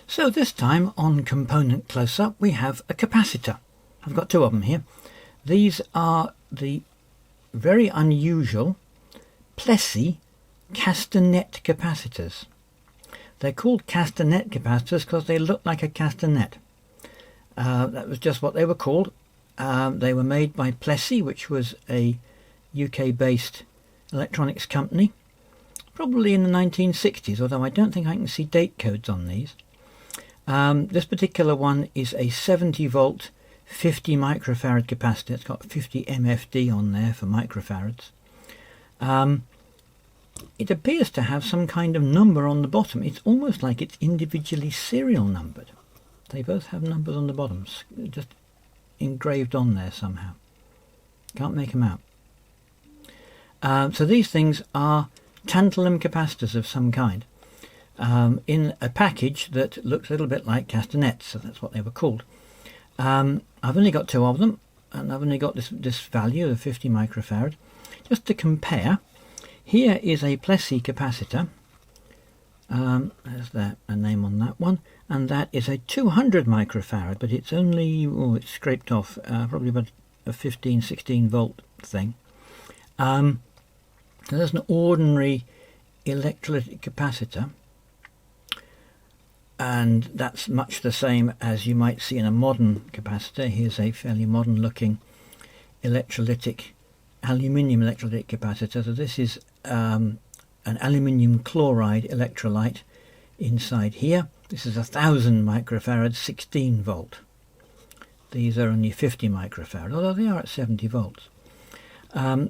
So this time on Component Close-Up we have a capacitor. I've got two of them here. These are the very unusual Plessy Castanet Capacitors. They're called Castanet Capacitors because they look like a castanet. That was just what they were called. They were made by Plessy, which was a UK-based electronics company, probably in the 1960s, although I don't think I can see date codes on these. This particular one is a 70 volt 50 microfarad capacitor. It's got 50 MFD on there for microfarads. It appears to have some kind of number on the bottom. It's almost like it's individually serial numbered. They both have numbers on the bottoms, just engraved on there somehow. Can't make them out. So these things are tantalum capacitors of some kind, in a package that looks a little bit like castanets, so that's what they were called. I've only got two of them, and I've only got this value of 50 microfarad. Just to compare, here is a Plessy capacitor. There's a name on that one, and that is a 200 microfarad, but it's only, it's scraped off, probably about a 15-16 volt thing. So there's an ordinary electrolytic capacitor, and that's much the same as you might see in a modern capacitor. Here's a fairly modern looking aluminium electrolytic capacitor. So this is an aluminium chloride electrolyte inside here. This is 1000 microfarad 16 volt. These are only 50 microfarad, although they are at 70 volts.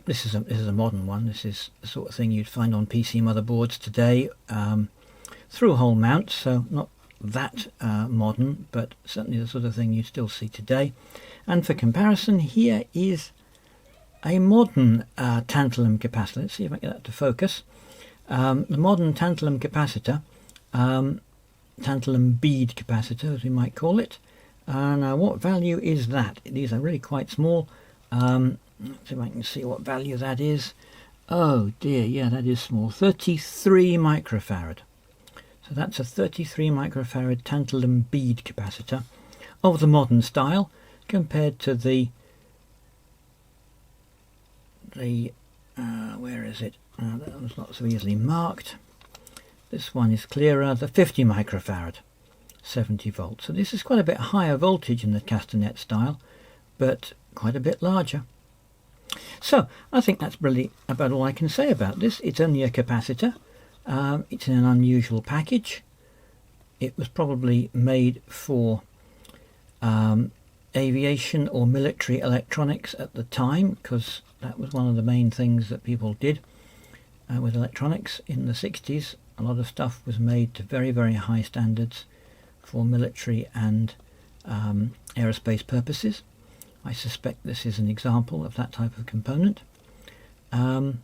This is a modern one. This is the sort of thing you'd find on PC motherboards today, through hole mounts, so not that modern, but certainly the sort of thing you'd still see today. And for comparison, here is a modern tantalum capacitor. Let's see if I can get that to focus. The modern tantalum capacitor, tantalum bead capacitor as we might call it. Now what value is that? These are really quite small. Let's see if I can see what value that is. Oh dear, yeah, that is small. 33 microfarad. So that's a 33 microfarad tantalum bead capacitor of the modern style compared to the where is it? That was not so easily marked. This one is clearer, the 50 microfarad, 70 volts. So this is quite a bit higher voltage in the castanet style, but quite a bit larger. So I think that's really about all I can say about this. It's only a capacitor. It's in an unusual package. It was probably made for aviation or military electronics at the time, because that was one of the main things that people did with electronics in the 60s. A lot of stuff was made to very, very high standards for military and aerospace purposes. I suspect this is an example of that type of component. Isn't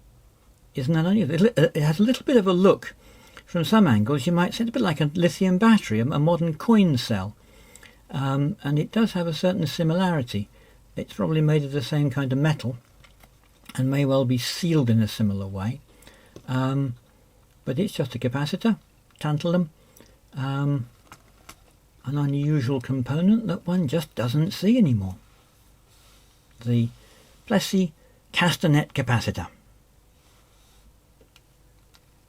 that unusual? It has a little bit of a look, from some angles you might say, it's a bit like a lithium battery, a modern coin cell. And it does have a certain similarity. It's probably made of the same kind of metal and may well be sealed in a similar way. But it's just a capacitor, tantalum, an unusual component that one just doesn't see anymore. The Plessy Castanet Capacitor.